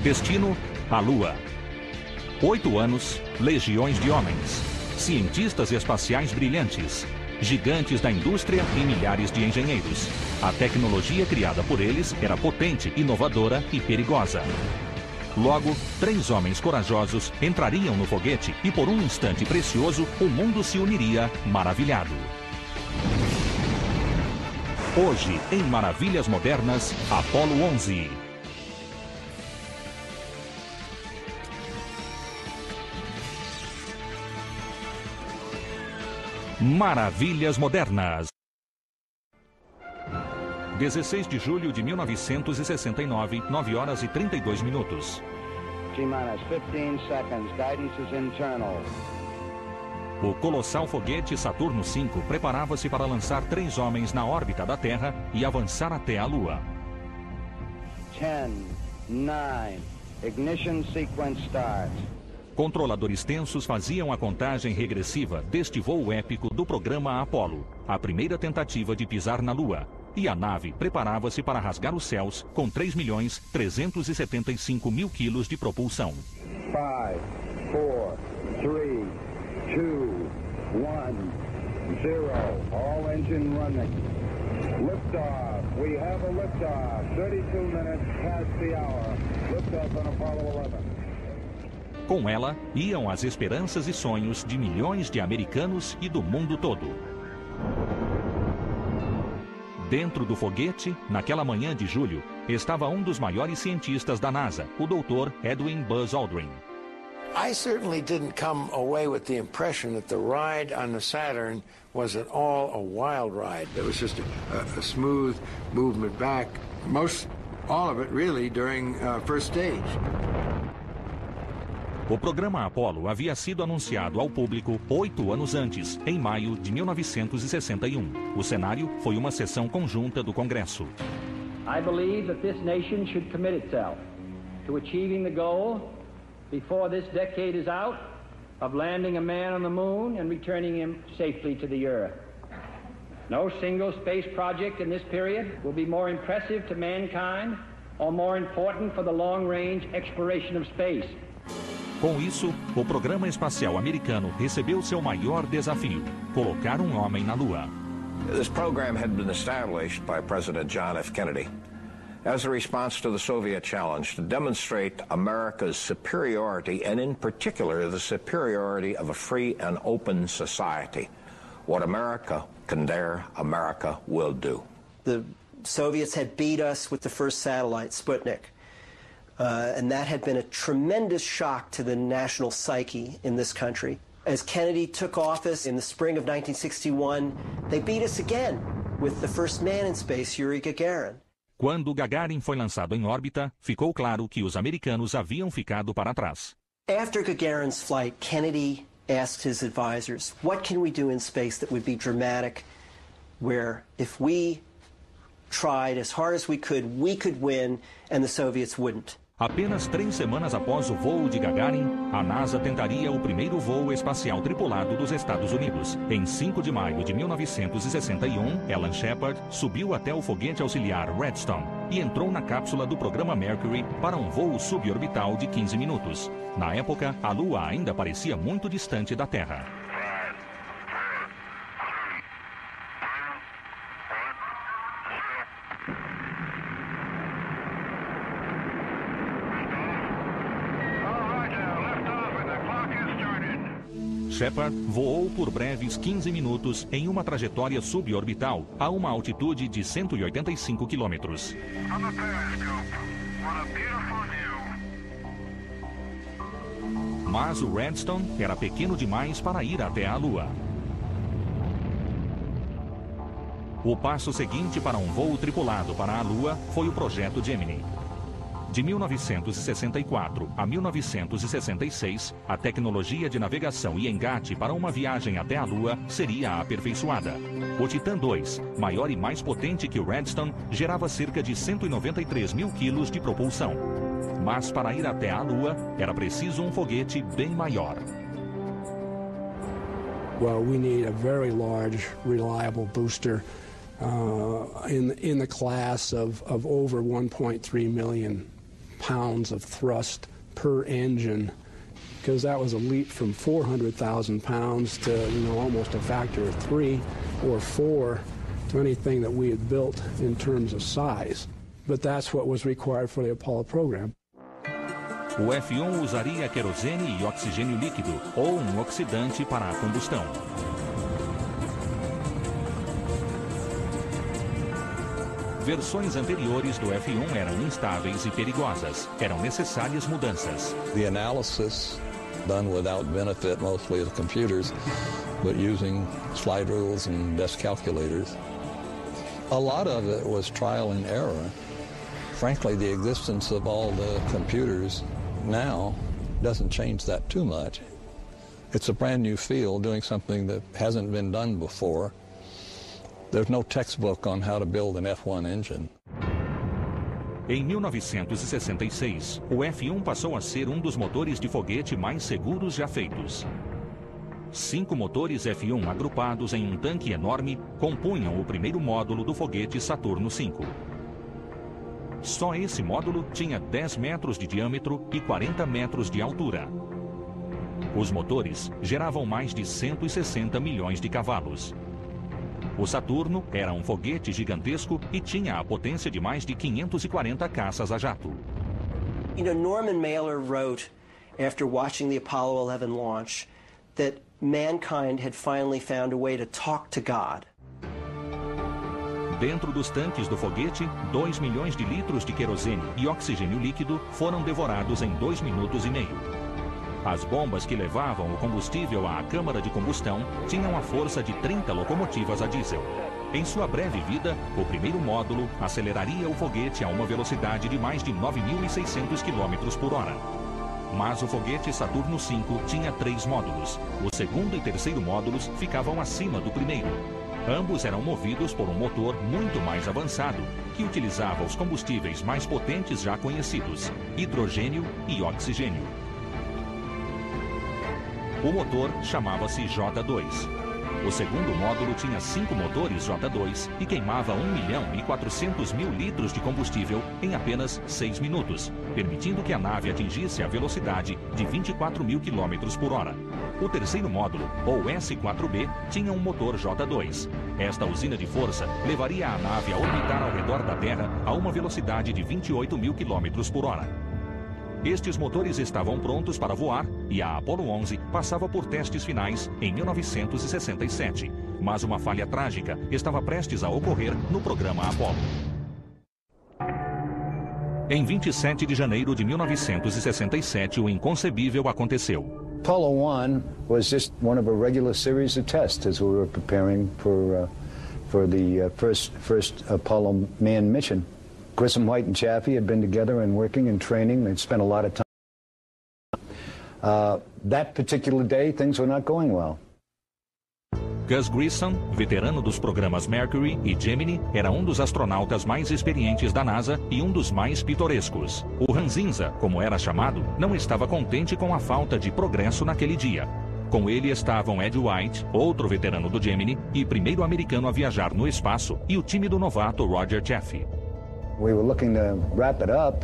Destino: a Lua. 8 anos, legiões de homens, cientistas espaciais brilhantes, gigantes da indústria e milhares de engenheiros. A tecnologia criada por eles era potente, inovadora e perigosa. Logo, 3 homens corajosos entrariam no foguete e por um instante precioso o mundo se uniria maravilhado. Hoje, em Maravilhas Modernas, Apollo 11. Maravilhas Modernas. 16 de julho de 1969, 9 horas e 32 minutos. T-minus 15 seconds. Guidance is internal. O colossal foguete Saturno V preparava-se para lançar 3 homens na órbita da Terra e avançar até a Lua. 10, 9, ignition sequence start. Controladores tensos faziam a contagem regressiva deste voo épico do programa Apollo, a primeira tentativa de pisar na Lua, e a nave preparava-se para rasgar os céus com 3.375.000 quilos de propulsão. 5, 4, 3, 2, 1, 0. All engine running. Liftoff. We have a liftoff. 32 minutes past the hour. Liftoff on Apollo 11. Com ela, iam as esperanças e sonhos de milhões de americanos e do mundo todo. Dentro do foguete, naquela manhã de julho, estava um dos maiores cientistas da NASA, o Dr. Edwin Buzz Aldrin. I certainly didn't come away with the impression that the ride on the Saturn was at all a wild ride. It was just a smooth movement back, all of it really during first stage. O programa Apollo havia sido anunciado ao público 8 anos antes, em maio de 1961. O cenário foi uma sessão conjunta do Congresso. I believe that this nation should commit itself to achieving the goal before this decade is out of landing a man on the moon and returning him safely to the earth. No single space project in this period will be more impressive to mankind or more important for the long-range exploration of space. Com isso, o programa espacial americano recebeu seu maior desafio: colocar um homem na Lua. This program had been established by President John F. Kennedy as a response to the Soviet challenge to demonstrate America's superiority, and in particular the superiority of a free and open society. What America can dare, America will do. The Soviets had beat us with the first satellite, Sputnik. And that had been a tremendous shock to the national psyche in this country. As Kennedy took office in the spring of 1961, they beat us again with the first man in space, Yuri Gagarin. Quando Gagarin foi lançado em órbita, ficou claro que os americanos haviam ficado para trás. After Gagarin's flight, Kennedy asked his advisors, what can we do in space that would be dramatic, where if we tried as hard as we could win, and the Soviets wouldn't. Apenas 3 semanas após o voo de Gagarin, a NASA tentaria o primeiro voo espacial tripulado dos Estados Unidos. Em 5 de maio de 1961, Alan Shepard subiu até o foguete auxiliar Redstone e entrou na cápsula do programa Mercury para um voo suborbital de 15 minutos. Na época, a Lua ainda parecia muito distante da Terra. Shepard voou por breves 15 minutos em uma trajetória suborbital a uma altitude de 185 quilômetros. Mas o Redstone era pequeno demais para ir até a Lua. O passo seguinte para um voo tripulado para a Lua foi o projeto Gemini. De 1964 a 1966, a tecnologia de navegação e engate para uma viagem até a Lua seria aperfeiçoada. O Titan II, maior e mais potente que o Redstone, gerava cerca de 193.000 quilos de propulsão. Mas para ir até a Lua, era preciso um foguete bem maior. Well, we need a very large, reliable booster in the class of over 1.3 million pounds of thrust per engine, because that was a leap from 400,000 pounds to, almost a factor of 3 or 4 to anything that we had built in terms of size. But that's what was required for the Apollo program. O F-1 usaria querosene e oxigênio líquido, ou um oxidante para a combustão. Versões anteriores do F-1 eram instáveis e perigosas. Eram necessárias mudanças. The analysis done without benefit mostly of computers, but using slide rules and desk calculators. A lot of it was trial and error. Frankly, the existence of all the computers now doesn't change that too much. It's a brand new field doing something that hasn't been done before. There's no textbook on how to build an F-1 engine. Em 1966, o F-1 passou a ser um dos motores de foguete mais seguros já feitos. 5 motores F-1 agrupados em um tanque enorme compunham o primeiro módulo do foguete Saturno V. Só esse módulo tinha 10 metros de diâmetro e 40 metros de altura. Os motores geravam mais de 160 milhões de cavalos. O Saturno era um foguete gigantesco e tinha a potência de mais de 540 caças a jato. Norman Mailer wrote, after watching the Apollo 11 launch, that mankind had finally found a way to talk to God. Dentro dos tanques do foguete, 2 milhões de litros de querosene e oxigênio líquido foram devorados em 2 minutos e meio. As bombas que levavam o combustível à câmara de combustão tinham a força de 30 locomotivas a diesel. Em sua breve vida, o primeiro módulo aceleraria o foguete a uma velocidade de mais de 9.600 km por hora. Mas o foguete Saturno V tinha 3 módulos. O segundo e terceiro módulos ficavam acima do primeiro. Ambos eram movidos por um motor muito mais avançado, que utilizava os combustíveis mais potentes já conhecidos, hidrogênio e oxigênio. O motor chamava-se J2. O segundo módulo tinha 5 motores J2 e queimava 1.400.000 litros de combustível em apenas 6 minutos, permitindo que a nave atingisse a velocidade de 24.000 km por hora. O terceiro módulo, ou S-4B, tinha um motor J2. Esta usina de força levaria a nave a orbitar ao redor da Terra a uma velocidade de 28.000 km por hora. Estes motores estavam prontos para voar e a Apollo 11 passava por testes finais em 1967. Mas uma falha trágica estava prestes a ocorrer no programa Apollo. Em 27 de janeiro de 1967, o inconcebível aconteceu. Apollo 1 was just one of a regular series of tests as we were preparing for the first Apollo manned mission. Grissom, White, and Chaffee had been together and working and training. They'd spent a lot of time. That particular day, things were not going well. Gus Grissom, veterano dos programas Mercury e Gemini, era um dos astronautas mais experientes da NASA e um dos mais pitorescos. O Ranzinza, como era chamado, não estava contente com a falta de progresso naquele dia. Com ele estavam Ed White, outro veterano do Gemini e primeiro americano a viajar no espaço, e o tímido novato Roger Chaffee. We were looking to wrap it up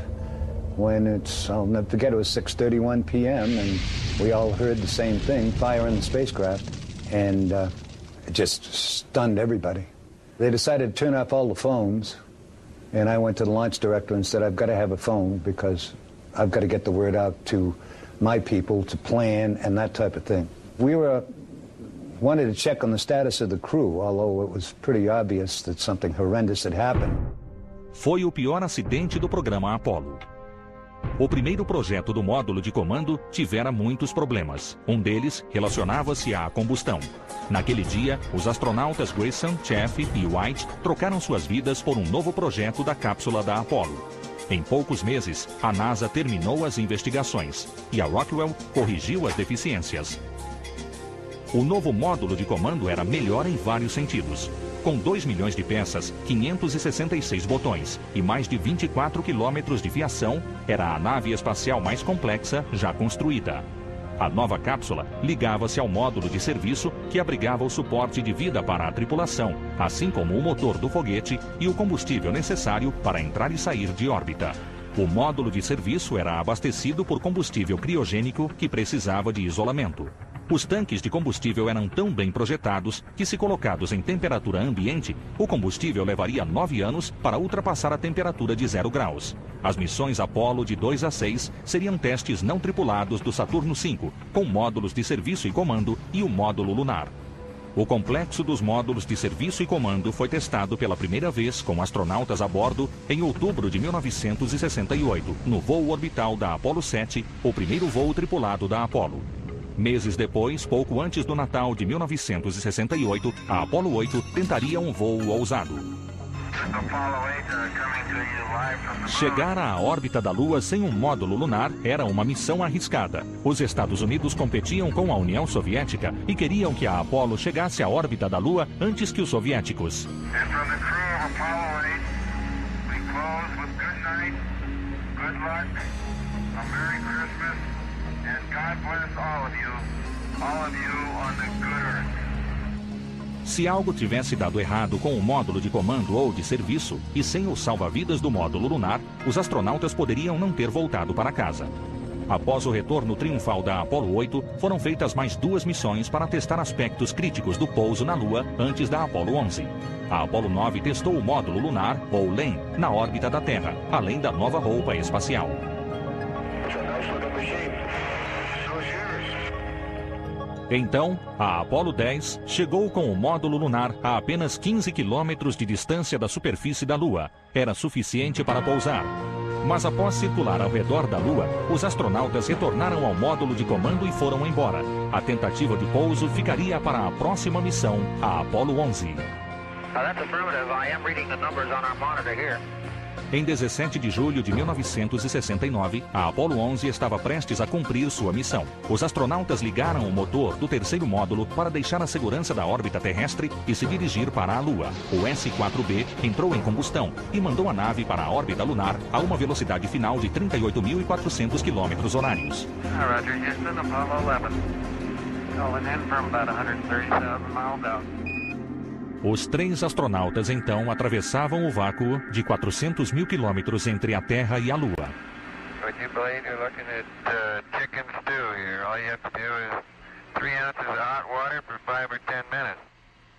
when I'll never forget, it was 6:31 p.m. and we all heard the same thing, fire in the spacecraft, and it just stunned everybody. They decided to turn off all the phones, and I went to the launch director and said, I've got to have a phone because I've got to get the word out to my people to plan and that type of thing. We wanted to check on the status of the crew, although it was pretty obvious that something horrendous had happened. Foi o pior acidente do programa Apollo. O primeiro projeto do módulo de comando tivera muitos problemas. Um deles relacionava-se à combustão. Naquele dia, os astronautas Grissom, Chaffee e White trocaram suas vidas por um novo projeto da cápsula da Apollo. Em poucos meses, a NASA terminou as investigações e a Rockwell corrigiu as deficiências. O novo módulo de comando era melhor em vários sentidos. Com 2 milhões de peças, 566 botões e mais de 24 quilômetros de fiação, era a nave espacial mais complexa já construída. A nova cápsula ligava-se ao módulo de serviço que abrigava o suporte de vida para a tripulação, assim como o motor do foguete e o combustível necessário para entrar e sair de órbita. O módulo de serviço era abastecido por combustível criogênico que precisava de isolamento. Os tanques de combustível eram tão bem projetados que, se colocados em temperatura ambiente, o combustível levaria 9 anos para ultrapassar a temperatura de 0 graus. As missões Apollo de 2 a 6 seriam testes não tripulados do Saturno V, com módulos de serviço e comando e o módulo lunar. O complexo dos módulos de serviço e comando foi testado pela primeira vez com astronautas a bordo em outubro de 1968, no voo orbital da Apollo 7, o primeiro voo tripulado da Apollo. Meses depois, pouco antes do Natal de 1968, a Apollo 8 tentaria um voo ousado. Chegar à órbita da Lua sem um módulo lunar era uma missão arriscada. Os Estados Unidos competiam com a União Soviética e queriam que a Apollo chegasse à órbita da Lua antes que os soviéticos. Se algo tivesse dado errado com o módulo de comando ou de serviço, e sem os salva-vidas do módulo lunar, os astronautas poderiam não ter voltado para casa. Após o retorno triunfal da Apollo 8, foram feitas mais 2 missões para testar aspectos críticos do pouso na Lua antes da Apollo 11. A Apollo 9 testou o módulo lunar, ou LEM, na órbita da Terra, além da nova roupa espacial. Então, a Apollo 10 chegou com o módulo lunar a apenas 15 quilômetros de distância da superfície da Lua. Era suficiente para pousar. Mas após circular ao redor da Lua, os astronautas retornaram ao módulo de comando e foram embora. A tentativa de pouso ficaria para a próxima missão, a Apollo 11. Em 17 de julho de 1969, a Apollo 11 estava prestes a cumprir sua missão. Os astronautas ligaram o motor do terceiro módulo para deixar a segurança da órbita terrestre e se dirigir para a Lua. O S-4B entrou em combustão e mandou a nave para a órbita lunar a uma velocidade final de 38.400 km horários. Roger, Houston, Apollo 11. Calling in from about 130,000 miles out. Os 3 astronautas então atravessavam o vácuo de 400 mil quilômetros entre a Terra e a Lua.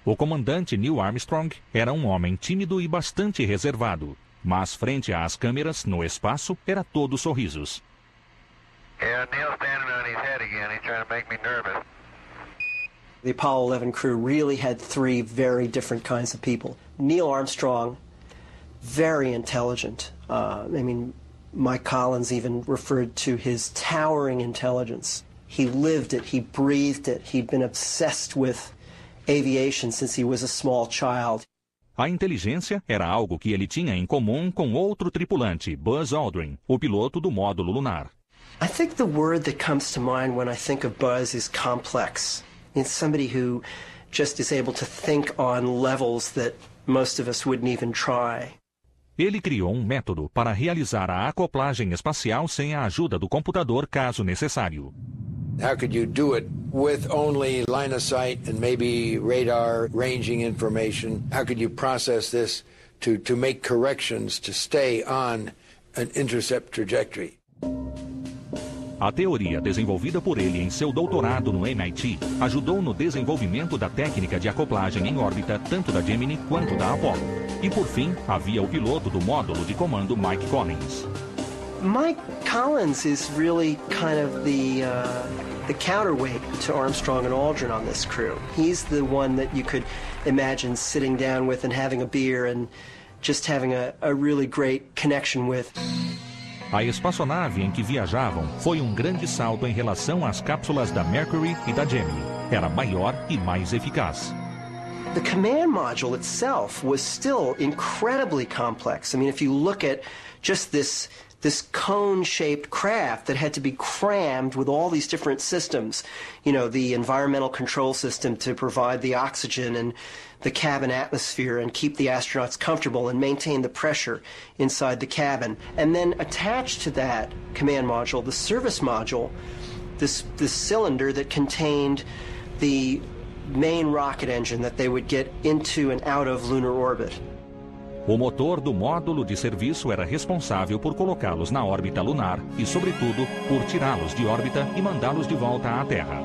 O comandante Neil Armstrong era um homem tímido e bastante reservado, mas frente às câmeras, no espaço, era todo sorrisos. The Apollo 11 crew really had 3 very different kinds of people. Neil Armstrong, very intelligent. Mike Collins even referred to his towering intelligence. He lived it, he breathed it, he'd been obsessed with aviation since he was a small child. A inteligência era algo que ele tinha em comum com outro tripulante, Buzz Aldrin, o piloto do módulo lunar. I think the word that comes to mind when I think of Buzz is complex. It's somebody who just is able to think on levels that most of us wouldn't even try. Ele criou um método para realizar a acoplagem espacial sem a ajuda do computador caso necessário. How could you do it with only line of sight and maybe radar ranging information? How could you process this to make corrections to stay on an intercept trajectory? A teoria desenvolvida por ele em seu doutorado no MIT ajudou no desenvolvimento da técnica de acoplagem em órbita tanto da Gemini quanto da Apollo. E por fim, havia o piloto do módulo de comando Mike Collins. Mike Collins is really kind of the counterweight to Armstrong and Aldrin on this crew. He's the one that you could imagine sitting down with and having a beer and just having a really great connection with. A espaçonave em que viajavam foi um grande salto em relação às cápsulas da Mercury e da Gemini. Era maior e mais eficaz. The command module itself was still incredibly complex. I mean, if you look at just this cone-shaped craft that had to be crammed with all these different systems, you know, the environmental control system to provide the oxygen and the cabin atmosphere and keep the astronauts comfortable and maintain the pressure inside the cabin. And then attached to that command module, the service module, this cylinder that contained the main rocket engine that they would get into and out of lunar orbit. O motor do módulo de serviço era responsável por colocá-los na órbita lunar e, sobretudo, por tirá-los de órbita e mandá-los de volta à Terra.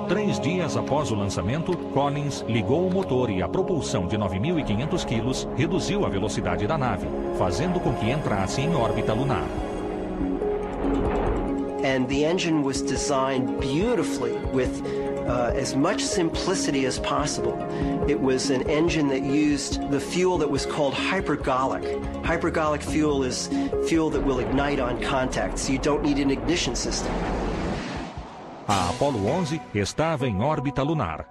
3 dias após o lançamento, Collins ligou o motor e a propulsão de 9.500 quilos reduziu a velocidade da nave, fazendo com que entrasse em órbita lunar. And the engine was designed beautifully with as much simplicity as possible. It was an engine that used the fuel that was called hypergolic. Hypergolic fuel is fuel that will ignite on contact, so you don't need an ignition system. A Apollo 11 estava em órbita lunar.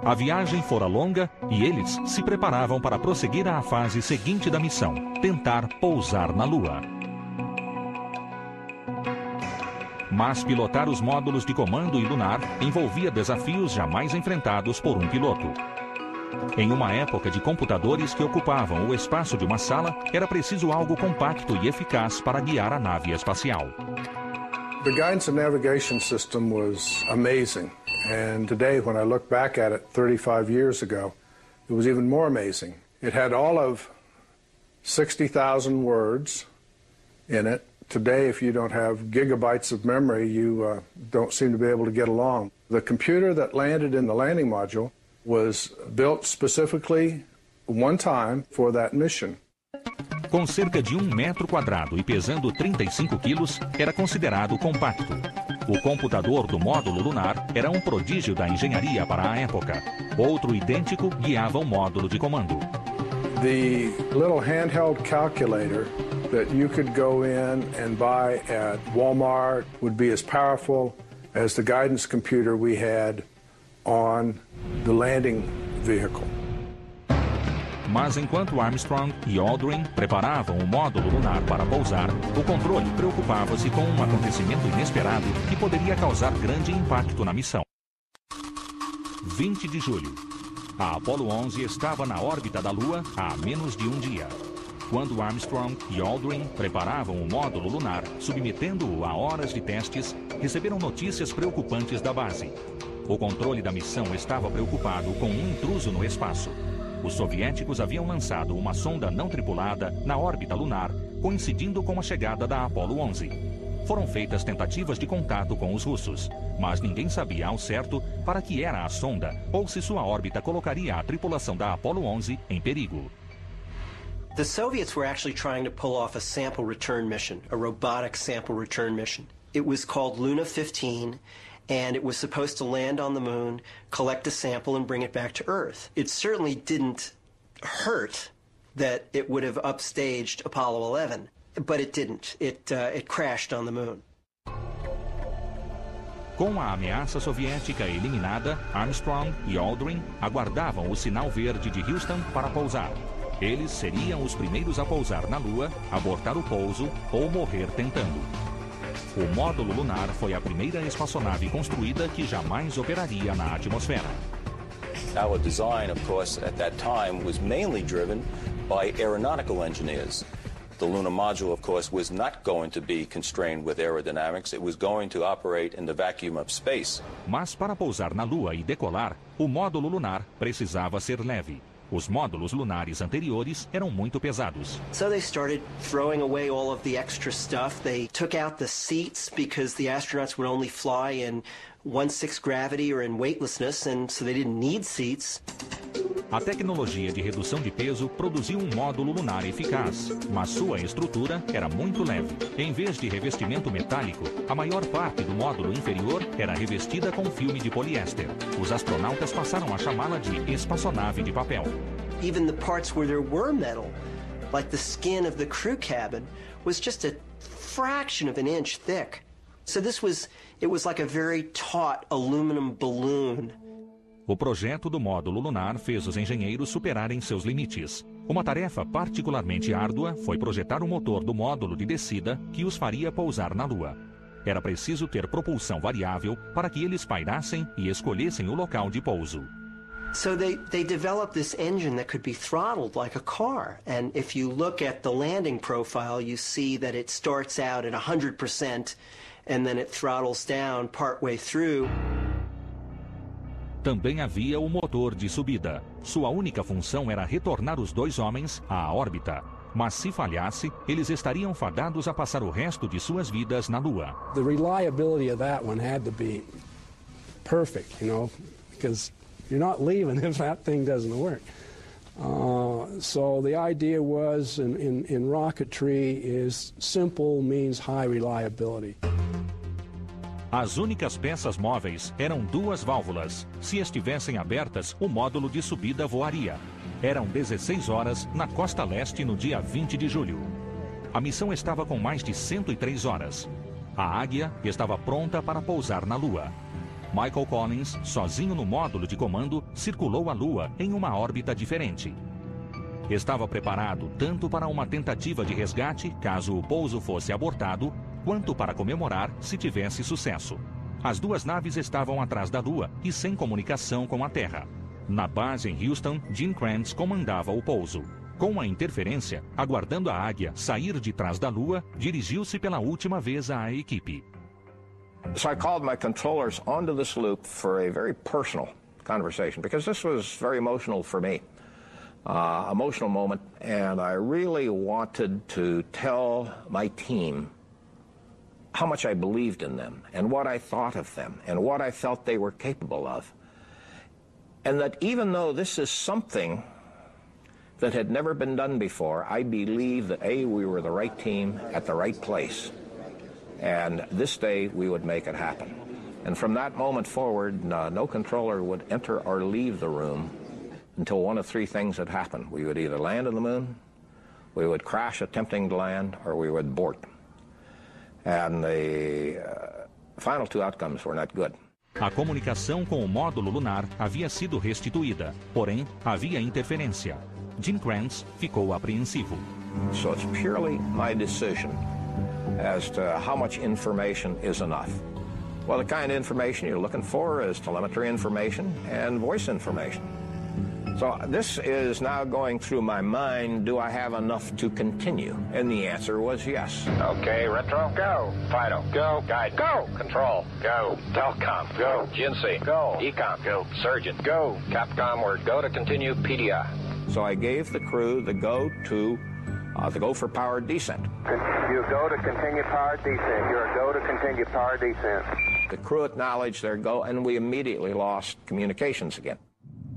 A viagem fora longa e eles se preparavam para prosseguir à fase seguinte da missão, tentar pousar na Lua. Mas pilotar os módulos de comando e lunar envolvia desafios jamais enfrentados por um piloto. Em uma época de computadores que ocupavam o espaço de uma sala, era preciso algo compacto e eficaz para guiar a nave espacial. The guidance and navigation system was amazing, and today when I look back at it 35 years ago, it was even more amazing. It had all of 60,000 words in it. Today, if you don't have gigabytes of memory, you don't seem to be able to get along. The computer that landed in the landing module was built specifically one time for that mission. Com cerca de 1 metro quadrado e pesando 35 quilos, era considerado compacto. O computador do módulo lunar era um prodígio da engenharia para a época. Outro idêntico guiava o módulo de comando. The little handheld calculator that you could go in and buy at Walmart would be as powerful as the guidance computer we had on the landing vehicle. Mas enquanto Armstrong e Aldrin preparavam o módulo lunar para pousar, o controle preocupava-se com um acontecimento inesperado que poderia causar grande impacto na missão. 20 de julho. A Apollo 11 estava na órbita da Lua há menos de um dia. Quando Armstrong e Aldrin preparavam o módulo lunar, submetendo-o a horas de testes, receberam notícias preocupantes da base. O controle da missão estava preocupado com um intruso no espaço. Os soviéticos haviam lançado uma sonda não tripulada na órbita lunar, coincidindo com a chegada da Apollo 11. Foram feitas tentativas de contato com os russos, mas ninguém sabia ao certo para que era a sonda ou se sua órbita colocaria a tripulação da Apollo 11 em perigo. The Soviets were actually trying to pull off a sample return mission, a robotic sample return mission. It was called Luna 15, and it was supposed to land on the moon, collect a sample, and bring it back to Earth. It certainly didn't hurt that it would have upstaged Apollo 11, but it didn't. It crashed on the moon. Com a ameaça soviética eliminada, Armstrong e Aldrin aguardavam o sinal verde de Houston para pousar. Eles seriam os primeiros a pousar na Lua, abortar o pouso ou morrer tentando. O módulo lunar foi a primeira espaçonave construída que jamais operaria na atmosfera. Our design, of course, at that time was mainly driven by aeronautical engineers. The lunar module, of course, was not going to be constrained with aerodynamics. It was going to operate in the vacuum of space. Mas para pousar na Lua e decolar, o módulo lunar precisava ser leve. Os módulos lunares anteriores eram muito pesados. So they started throwing away all of the extra stuff. They took out the seats because the astronauts would only fly in 1/6 gravity or in weightlessness, and so they didn't need seats. A tecnologia de redução de peso produziu um módulo lunar eficaz, mas sua estrutura era muito leve. Em vez de revestimento metálico, a maior parte do módulo inferior era revestida com filme de poliéster. Os astronautas passaram a chamá-la de espaçonave de papel. Even the parts where there were metal, like the skin of the crew cabin, was just a fraction of an inch thick. So it was like a very taut aluminum balloon. O projeto do módulo lunar fez os engenheiros superarem seus limites. Uma tarefa particularmente árdua foi projetar o motor do módulo de descida que os faria pousar na Lua. Era preciso ter propulsão variável para que eles pairassem e escolhessem o local de pouso. So they developed this engine that could be throttled like a car. And if you look at the landing profile, you see that it starts out at 100% and then it throttles down partway through. Também havia o motor de subida. Sua única função era retornar os 2 homens à órbita. Mas se falhasse, eles estariam fadados a passar o resto de suas vidas na Lua. The reliability of that one had to be perfect, you know, because you're not leaving if that thing doesn't work. So the idea was in rocketry is simple means high reliability. As únicas peças móveis eram 2 válvulas. Se estivessem abertas, o módulo de subida voaria. Eram 16 horas na costa leste no dia 20 de julho. A missão estava com mais de 103 horas. A Águia estava pronta para pousar na Lua. Michael Collins, sozinho no módulo de comando, circulou a Lua em uma órbita diferente. Estava preparado tanto para uma tentativa de resgate, caso o pouso fosse abortado, quanto para comemorar se tivesse sucesso. As 2 naves estavam atrás da Lua e sem comunicação com a Terra. Na base em Houston, Gene Kranz comandava o pouso. Com a interferência, aguardando a Águia sair de trás da Lua, dirigiu-se pela última vez à equipe. So I called my controllers onto this loop for a very personal conversation, because this was very emotional for me. Emotional moment, and I really wanted to tell my team how much I believed in them, and what I thought of them, and what I felt they were capable of. And that even though this is something that had never been done before, I believe that, A, we were the right team at the right place. And this day we would make it happen. And from that moment forward, no controller would enter or leave the room until one of 3 things had happened. We would either land on the moon, we would crash attempting to land, or we would abort. And the final 2 outcomes were not good. A comunicação com o módulo lunar havia sido restituída, porém havia interferência. Gene Kranz ficou apreensivo. So it's purely my decision as to how much information is enough. Well, the kind of information you're looking for is telemetry information and voice information. So this is now going through my mind, do I have enough to continue? And the answer was yes. Okay, Retro, go. Fido, go. Guide, go. Control, go. Telcom, go. GNC, go. Ecom, go. Surgeon, go. Capcom, word, go to continue PDI. So I gave the crew the go for powered descent. You go to continue powered descent. You're a go to continue powered descent. The crew acknowledged their go, and we immediately lost communications again.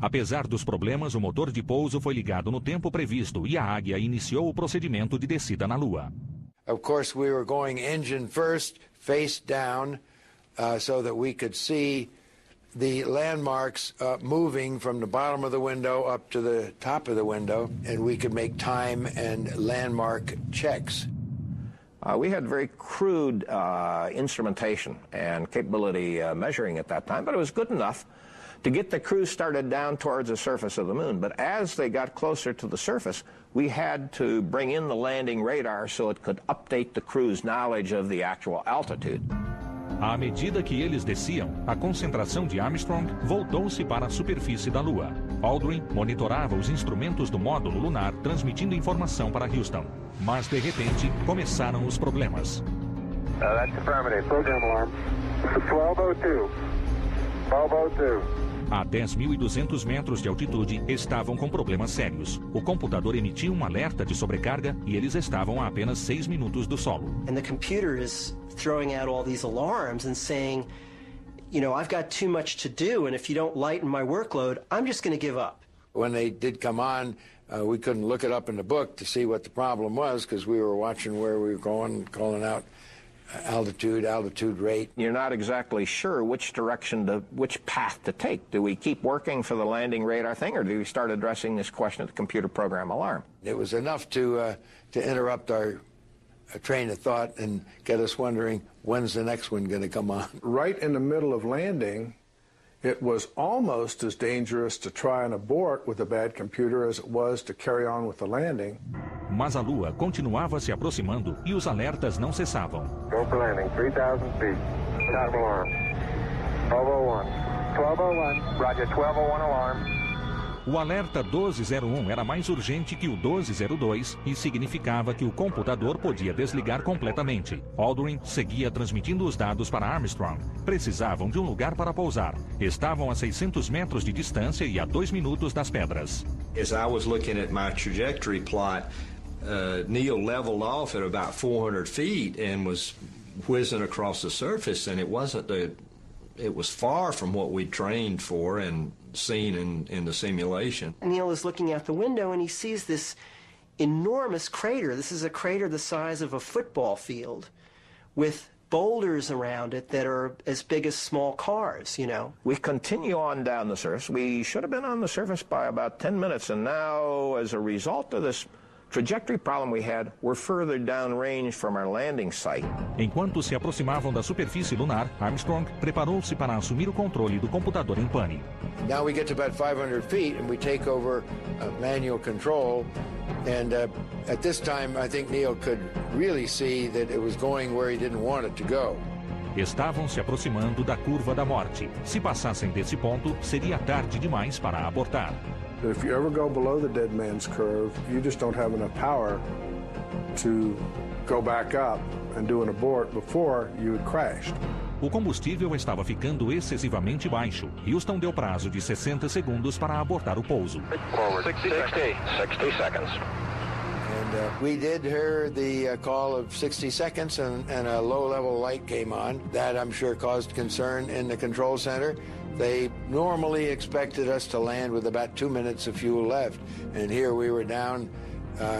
Apesar dos problemas, o motor de pouso foi ligado no tempo previsto e a Águia iniciou o procedimento de descida na Lua. Of course, we were going engine first, face down, so that we could see the landmarks moving from the bottom of the window up to the top of the window, and we could make time and landmark checks. We had very crude instrumentation and capability measuring at that time, but it was good enough to get the crew started down towards the surface of the moon. But as they got closer to the surface, we had to bring in the landing radar so it could update the crew's knowledge of the actual altitude. À medida que eles desciam, a concentração de Armstrong voltou-se para a superfície da Lua. Aldrin monitorava os instrumentos do módulo lunar, transmitindo informação para Houston. Mas, de repente, começaram os problemas. That's affirmative. Program alarm. 1202. 1202. A 10.200 metros de altitude, estavam com problemas sérios. O computador emitia um alerta de sobrecarga e eles estavam a apenas 6 minutos do solo. And the computer is throwing out all these alarms and saying, you know, I've got too much to do, and if you don't lighten my workload, I'm just going to give up. When they did come on, we couldn't look it up in the book to see what the problem was because we were watching where we were going, calling out altitude rate. You're not exactly sure which path to take. Do we keep working for the landing radar thing, or do we start addressing this question at the computer program alarm? It was enough to interrupt our train of thought and get us wondering, when's the next one going to come on? Right in the middle of landing, it was almost as dangerous to try and abort with a bad computer as it was to carry on with the landing. Mas a Lua continuava se aproximando e os alertas não cessavam. Go for landing, 3,000 feet. Top alarm. 1201. 1201. Roger, 1201 alarm. O alerta 1201 era mais urgente que o 1202 e significava que o computador podia desligar completamente. Aldrin seguia transmitindo os dados para Armstrong. Precisavam de um lugar para pousar. Estavam a 600 metros de distância e a 2 minutos das pedras. As I was looking at my trajectory plot, Neil leveled off at about 400 feet and was whizzing across the surface, and it was far from what we trained for and seen in the simulation. Neil is looking out the window and he sees this enormous crater. This is a crater the size of a football field with boulders around it that are as big as small cars, you know. We continue on down the surface. We should have been on the surface by about 10 minutes, and now, as a result of this trajectory problem we had, we're further downrange from our landing site. Enquanto se aproximavam da superfície lunar, Armstrong preparou-se para assumir o controle do computador em pane. Now we get to about 500 feet and we take over manual control, and at this time I think Neil could really see that it was going where he didn't want it to go. Estavam se aproximando da curva da morte. Se passassem desse ponto, seria tarde demais para abortar. If you ever go below the dead man's curve, you just don't have enough power to go back up and do an abort before you had crashed. O combustível estava ficando excessivamente baixo. Houston deu prazo de 60 segundos para abortar o pouso. Forward 60 seconds. And we did hear the call of 60 seconds, and a low-level light came on. That, I'm sure, caused concern in the control center. They normally expected us to land with about 2 minutes of fuel left, and here we were down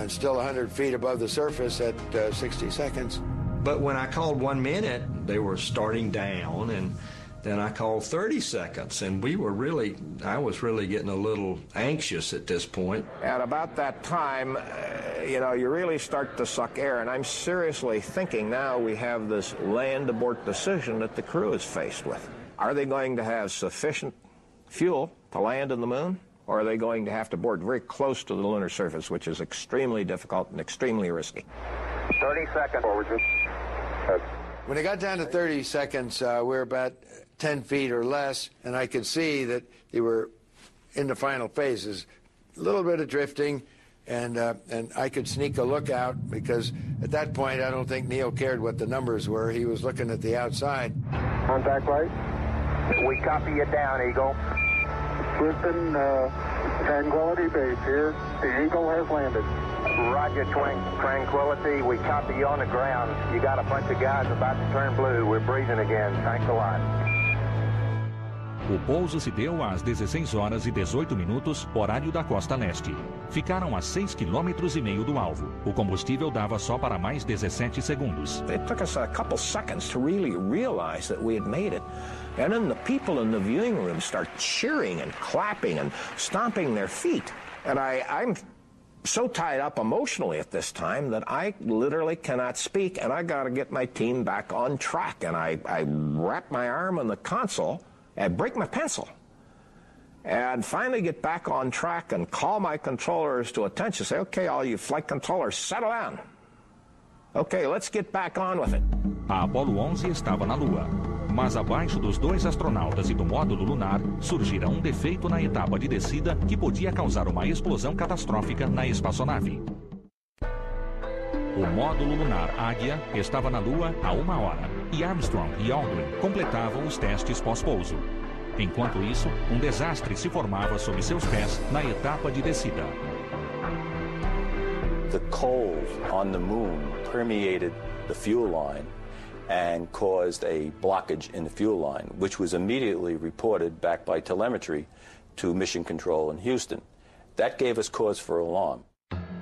still 100 feet above the surface at 60 seconds. But when I called 1 minute, they were starting down, and then I called 30 seconds, and I was really getting a little anxious at this point. At about that time, you really start to suck air, and I'm seriously thinking now we have this land abort decision that the crew is faced with. Are they going to have sufficient fuel to land on the moon, or are they going to have to board very close to the lunar surface, which is extremely difficult and extremely risky? 30 seconds forward. When it got down to 30 seconds, we were about 10 feet or less, and I could see that they were in the final phases. A little bit of drifting, and I could sneak a look out, because at that point I don't think Neil cared what the numbers were. He was looking at the outside. Contact light. We copy you down, Eagle. Houston, Tranquility Base here. The Eagle has landed. Roger, Tranquility. We copy you on the ground. You got a bunch of guys about to turn blue. We're breathing again. Thanks a lot. O pouso se deu às 16 horas e 18 minutos, horário da costa leste. Ficaram a 6,5 km do alvo. O combustível dava só para mais 17 segundos. It took us a couple seconds to really realize that we had made it. And then the people in the viewing room start cheering and clapping and stomping their feet. And I'm so tied up emotionally at this time that I literally cannot speak, and I got to get my team back on track. And I wrap my arm on the console and break my pencil, and finally get back on track and call my controllers to attention. Say, okay, all you flight controllers, settle down. Okay, let's get back on with it. A Apollo 11 estava na Lua, mas abaixo dos 2 astronautas e do módulo lunar surgira um defeito na etapa de descida que podia causar uma explosão catastrófica na espaçonave. O módulo lunar Águia estava na Lua há 1 hora e Armstrong e Aldrin completavam os testes pós-pouso. Enquanto isso, um desastre se formava sob seus pés na etapa de descida. The cold on the moon permeated the fuel line and caused a blockage in the fuel line, which was immediately reported back by telemetry to Mission Control in Houston. That gave us cause for alarm.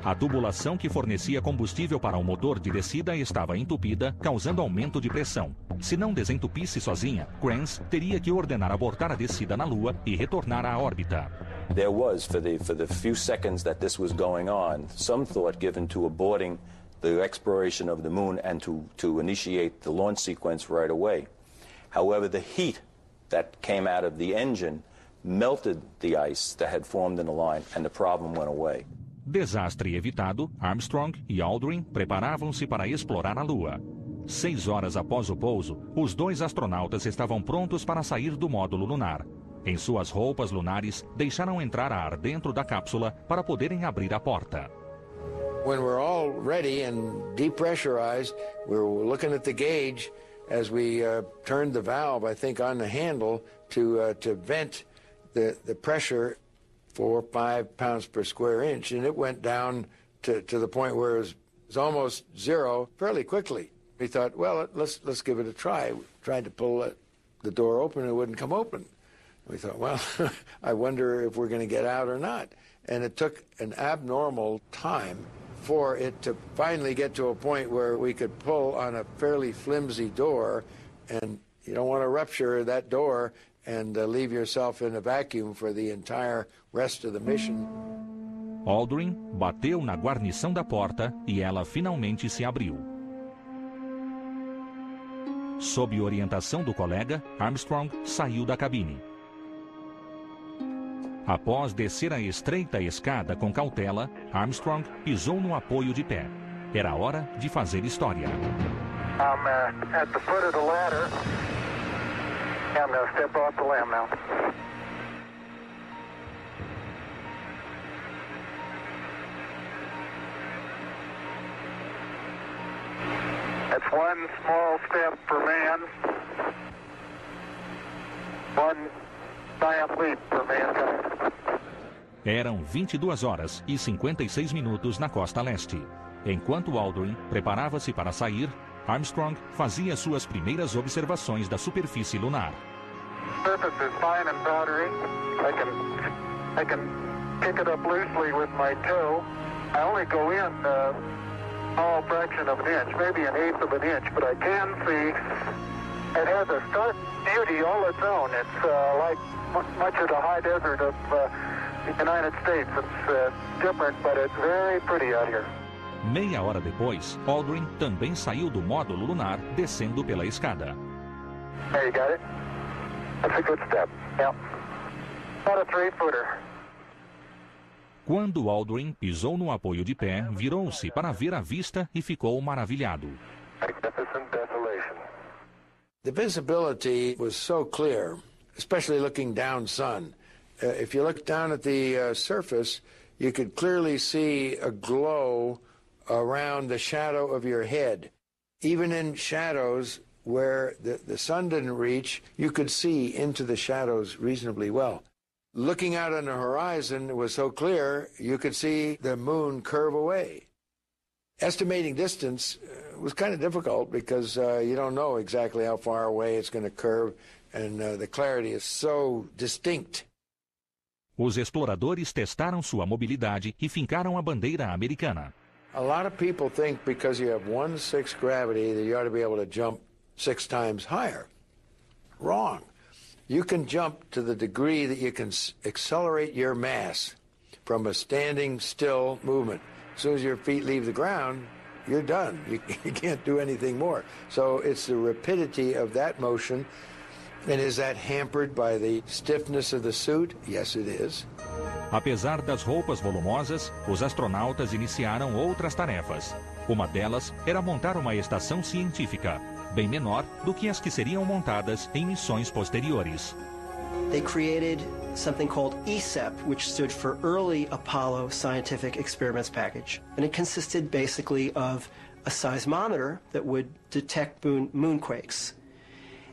A tubulação que fornecia combustível para o motor de descida estava entupida, causando aumento de pressão. Se não desentupisse sozinha, Kranz teria que ordenar abortar a descida na Lua e retornar à órbita. There was, for the few seconds that this was going on, some thought given to aborting the exploration of the moon and to initiate the launch sequence right away. However, the heat that came out of the engine melted the ice that had formed in the line, and the problem went away. Desastre evitado, Armstrong e Aldrin preparavam-se para explorar a Lua. 6 horas após o pouso, os 2 astronautas estavam prontos para sair do módulo lunar. Em suas roupas lunares, deixaram entrar ar dentro da cápsula para poderem abrir a porta. When we're all ready and depressurized, we were looking at the gauge as we turned the valve, I think, on the handle to vent the pressure 4 or 5 pounds per square inch, and it went down to the point where it was almost zero fairly quickly. We thought, well, let's give it a try. We tried to pull the door open, and it wouldn't come open. We thought, well, I wonder if we're going to get out or not. And it took an abnormal time for it to finally get to a point where we could pull on a fairly flimsy door, and you don't want to rupture that door and leave yourself in a vacuum for the entire rest of the mission. Aldrin bateu na guarnição da porta e ela finalmente se abriu. Sob orientação do colega, Armstrong saiu da cabine. Após descer a estreita escada com cautela, Armstrong pisou no apoio de pé. Era hora de fazer história. I'm at the foot of the ladder. I'm going to step off the limb now. That's one small step for man, one giant leap for mankind. Eram 22 horas e 56 minutos na costa leste. Enquanto Aldrin preparava-se para sair, Armstrong fazia suas primeiras observações da superfície lunar. Surface is fine and powdery. I can kick it up loosely with my toe. I only go in a small fraction of an inch, maybe an eighth of an inch, but I can see it has a stark beauty all its own. It's like much of the high desert of the United States. It's different, but it's very pretty out here. Meia hora depois, Aldrin também saiu do módulo lunar, descendo pela escada. There you got it. That's a good step. Yep. About a 3-footer. Quando Aldrin pisou no apoio de pé, virou-se para ver a vista e ficou maravilhado. Magnificent desolation. The visibility was so clear, especially looking down sun. If you look down at the surface, you could clearly see a glow around the shadow of your head. Even in shadows where the sun didn't reach, you could see into the shadows reasonably well. Looking out on the horizon, it was so clear, you could see the moon curve away. Estimating distance was kind of difficult because you don't know exactly how far away it's going to curve, and the clarity is so distinct. Os exploradores testaram sua mobilidade e fincaram a bandeira americana. A lot of people think because you have 1/6 gravity that you ought to be able to jump 6 times higher. Wrong. You can jump to the degree that you can accelerate your mass from a standing still movement. As soon as your feet leave the ground, you're done. You can't do anything more. So it's the rapidity of that motion. And is that hampered by the stiffness of the suit? Yes, it is. Apesar das roupas volumosas, os astronautas iniciaram outras tarefas. Uma delas era montar uma estação científica, bem menor do que as que seriam montadas em missões posteriores. They created something called ESEP, which stood for Early Apollo Scientific Experiments Package. And it consisted basically of a seismometer that would detect moonquakes.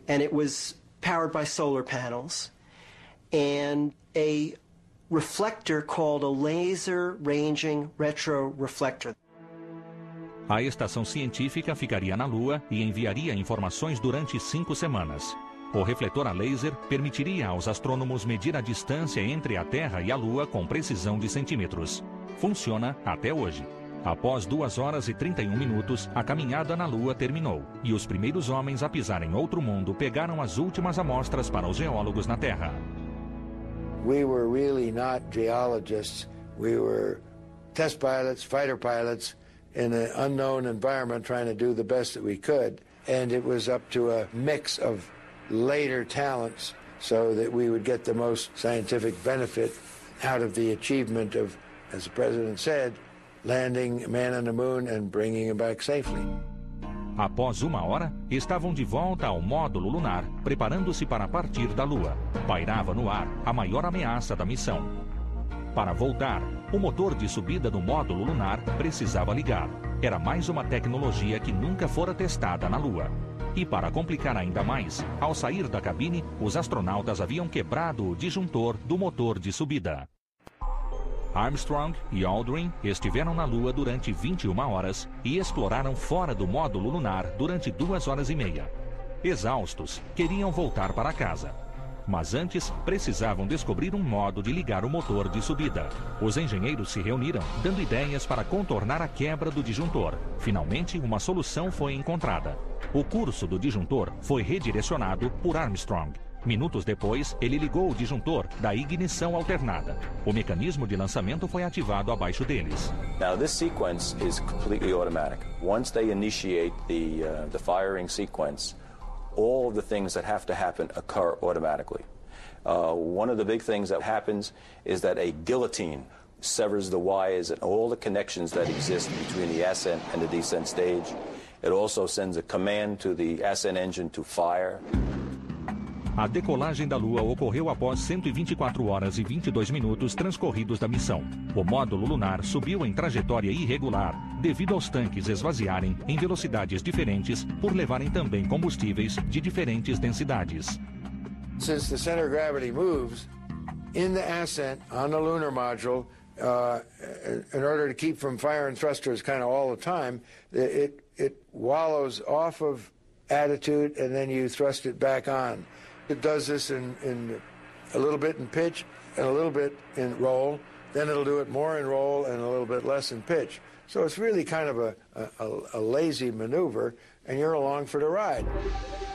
And it was powered by solar panels, and a reflector called a laser ranging retroreflector. A estação científica ficaria na Lua e enviaria informações durante 5 semanas. O refletor a laser permitiria aos astrônomos medir a distância entre a Terra e a Lua com precisão de centímetros. Funciona até hoje. Após 2 horas e 31 minutos, a caminhada na Lua terminou, e os primeiros homens a pisar em outro mundo pegaram as últimas amostras para os geólogos na Terra. We were really not geologists. We were test pilots, fighter pilots, in an unknown environment trying to do the best that we could. And it was up to a mix of later talents so that we would get the most scientific benefit out of the achievement of, as the President said, landing a man on the moon and bringing him back safely. Após 1 hora, estavam de volta ao módulo lunar, preparando-se para partir da Lua. Pairava no ar a maior ameaça da missão. Para voltar, o motor de subida do módulo lunar precisava ligar. Era mais uma tecnologia que nunca fora testada na Lua. E para complicar ainda mais, ao sair da cabine, os astronautas haviam quebrado o disjuntor do motor de subida. Armstrong e Aldrin estiveram na Lua durante 21 horas e exploraram fora do módulo lunar durante 2 horas e meia. Exaustos, queriam voltar para casa. Mas antes, precisavam descobrir um modo de ligar o motor de subida. Os engenheiros se reuniram, dando ideias para contornar a quebra do disjuntor. Finalmente, uma solução foi encontrada. O curso do disjuntor foi redirecionado por Armstrong. Minutos depois, ele ligou o disjuntor da ignição alternada. O mecanismo de lançamento foi ativado abaixo deles. Now this sequence is completely automatic. Once they initiate the firing sequence, all of the things that have to happen occur automatically. One of the big things that happens is that a guillotine severs the wires and all the connections that exist between the ascent and the descent stage. It also sends a command to the ascent engine to fire. A decolagem da Lua ocorreu após 124 horas e 22 minutos transcorridos da missão. O módulo lunar subiu em trajetória irregular, devido aos tanques esvaziarem em velocidades diferentes por levarem também combustíveis de diferentes densidades. Since the center of gravity moves in the ascent on the lunar module, in order to keep from fire and thrusters kind of all the time, it wallows off of attitude and then you thrust it back on. It does this in a little bit in pitch and a little bit in roll. Then it'll do it more in roll and a little bit less in pitch. So it's really kind of a lazy maneuver, and you're along for the ride.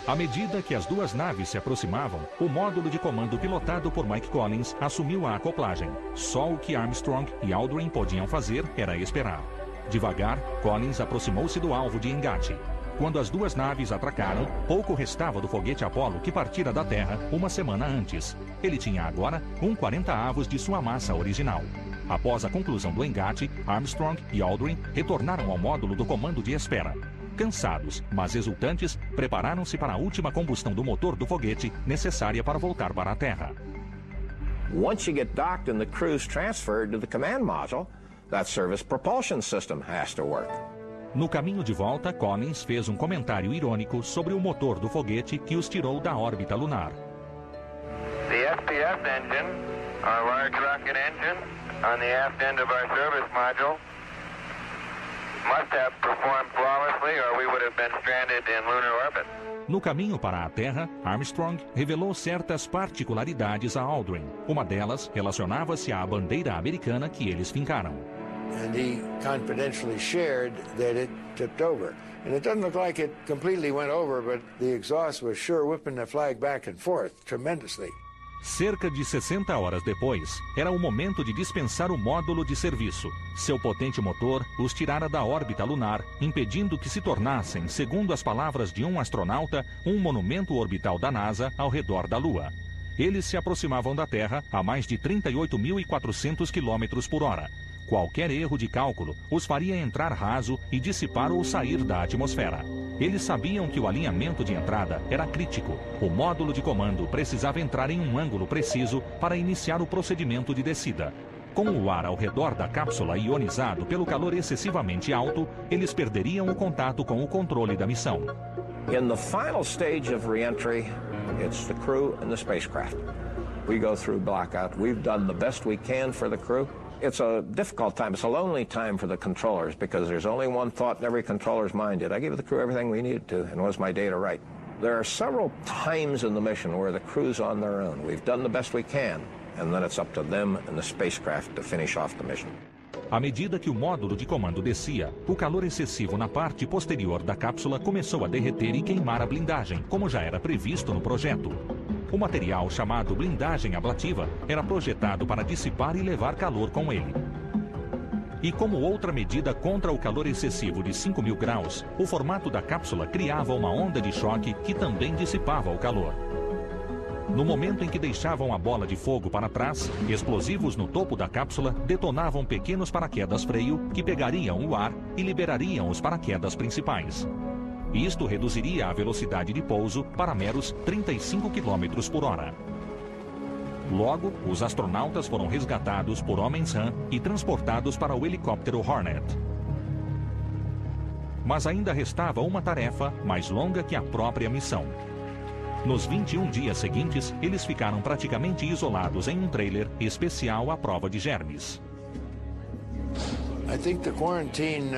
À medida que as duas naves se aproximavam, o módulo de comando pilotado por Mike Collins assumiu a acoplagem. Só o que Armstrong e Aldrin podiam fazer era esperar. Devagar, Collins aproximou-se do alvo de engate. Quando as duas naves atracaram, pouco restava do foguete Apollo que partira da Terra 1 semana antes. Ele tinha agora 1/40 de sua massa original. Após a conclusão do engate, Armstrong e Aldrin retornaram ao módulo do comando de espera. Cansados, mas exultantes, prepararam-se para a última combustão do motor do foguete necessária para voltar para a Terra. Once you get docked and the crew's transferred to the command module, that service propulsion system has to work. No caminho de volta, Collins fez um comentário irônico sobre o motor do foguete que os tirou da órbita lunar. The SPS engine, our large rocket engine, on the aft end of our service module, must have performed flawlessly or we would have been stranded in lunar orbit. No caminho para a Terra, Armstrong revelou certas particularidades a Aldrin. Uma delas relacionava-se à bandeira americana que eles fincaram. And he confidentially shared that it tipped over. And it doesn't look like it completely went over, but the exhaust was sure whipping the flag back and forth tremendously. Cerca de 60 horas depois, era o momento de dispensar o módulo de serviço. Seu potente motor os tirara da órbita lunar, impedindo que se tornassem, segundo as palavras de um astronauta, um monumento orbital da NASA ao redor da Lua. Eles se aproximavam da Terra a mais de 38.400 km por hora. Qualquer erro de cálculo os faria entrar raso e dissipar ou sair da atmosfera. Eles sabiam que o alinhamento de entrada era crítico. O módulo de comando precisava entrar em um ângulo preciso para iniciar o procedimento de descida. Com o ar ao redor da cápsula ionizado pelo calor excessivamente alto, eles perderiam o contato com o controle da missão. In the final stage of re-entry, it's the crew and the spacecraft. We go through blackout. We've done the best we can for the crew. It's a difficult time. It's a lonely time for the controllers because there's only one thought in every controller's mind. Did I give the crew everything we needed to? And was my data right? There are several times in the mission where the crew's on their own. We've done the best we can, and then it's up to them and the spacecraft to finish off the mission. À medida que o módulo de comando descia, o calor excessivo na parte posterior da cápsula começou a derreter e queimar a blindagem, como já era previsto no projeto. O material chamado blindagem ablativa era projetado para dissipar e levar calor com ele. E como outra medida contra o calor excessivo de 5.000 graus, o formato da cápsula criava uma onda de choque que também dissipava o calor. No momento em que deixavam a bola de fogo para trás, explosivos no topo da cápsula detonavam pequenos paraquedas freio que pegariam o ar e liberariam os paraquedas principais. e isto reduziria a velocidade de pouso para meros 35 km por hora. Logo, os astronautas foram resgatados por homens-rã e transportados para o helicóptero Hornet. Mas ainda restava uma tarefa mais longa que a própria missão. Nos 21 dias seguintes, eles ficaram praticamente isolados em um trailer especial à prova de germes. I think the quarantine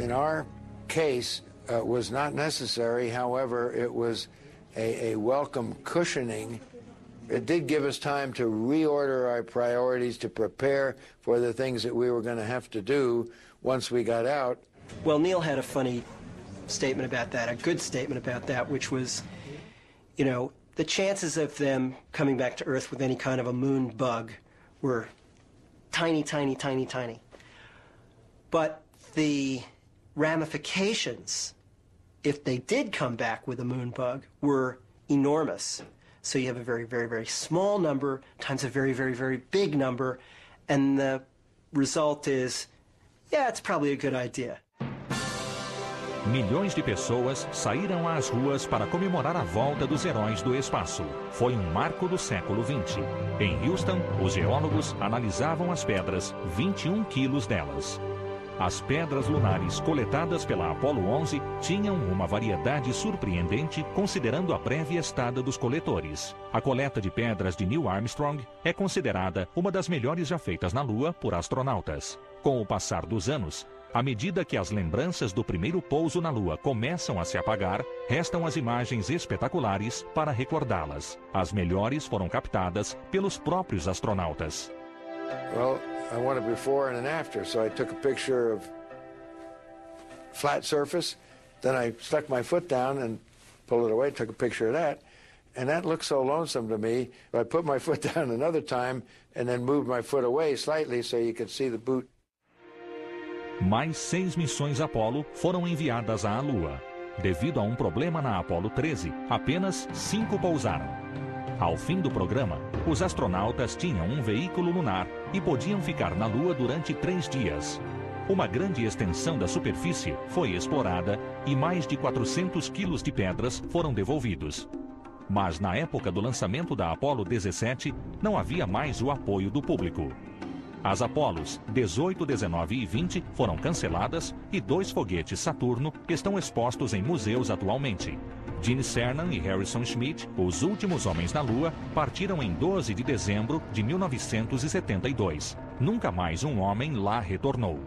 in our case was not necessary. However, it was a welcome cushioning. It did give us time to reorder our priorities, to prepare for the things that we were going to have to do once we got out. Well, Neil had a funny statement about that, a good statement about that, which was, you know, the chances of them coming back to Earth with any kind of a moon bug were tiny, tiny, tiny, tiny. But the ramifications, if they did come back with a moon bug, were enormous. So you have a very, very, very small number times a very, very, very big number, and the result is, yeah, it's probably a good idea. Milhões de pessoas saíram às ruas para comemorar a volta dos heróis do espaço. Foi um marco do século XX. Em Houston, os geólogos analisavam as pedras, 21 quilos delas. As pedras lunares coletadas pela Apollo 11 tinham uma variedade surpreendente considerando a prévia estada dos coletores. A coleta de pedras de Neil Armstrong é considerada uma das melhores já feitas na Lua por astronautas. Com o passar dos anos, à medida que as lembranças do primeiro pouso na Lua começam a se apagar, restam as imagens espetaculares para recordá-las. As melhores foram captadas pelos próprios astronautas. Well, I want a before and an after, so I took a picture of flat surface, then I stuck my foot down and pulled it away, took a picture of that, and that looked so lonesome to me. I put my foot down another time and then moved my foot away slightly so you could see the boot. Mais 6 missões Apollo foram enviadas à Lua. Devido a um problema na Apollo 13, apenas 5 pousaram. Ao fim do programa, os astronautas tinham um veículo lunar e podiam ficar na Lua durante 3 dias. Uma grande extensão da superfície foi explorada e mais de 400 quilos de pedras foram devolvidos. Mas na época do lançamento da Apollo 17, não havia mais o apoio do público. As Apolos 18, 19 e 20 foram canceladas e 2 foguetes Saturno estão expostos em museus atualmente. Gene Cernan e Harrison Schmitt, os últimos homens na Lua, partiram em 12 de dezembro de 1972. Nunca mais um homem lá retornou.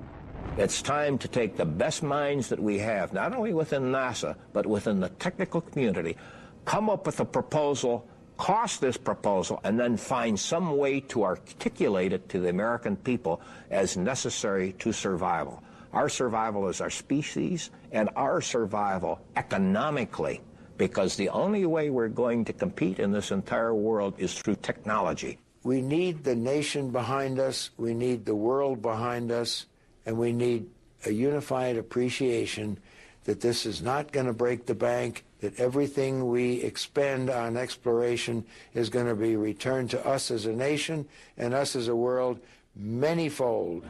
It's time to take the best minds that we have, not only within NASA, but within the technical community, come up with a proposal, cost this proposal, and then find some way to articulate it to the American people as necessary to survival. Our survival as our species and our survival economically, because the only way we're going to compete in this entire world is through technology. We need the nation behind us, we need the world behind us, and we need a unified appreciation that this is not going to break the bank, that everything we expend on exploration is going to be returned to us as a nation and us as a world manyfold.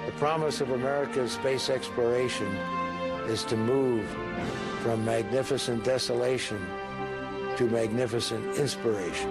The promise of America's space exploration is to move from magnificent desolation to magnificent inspiration.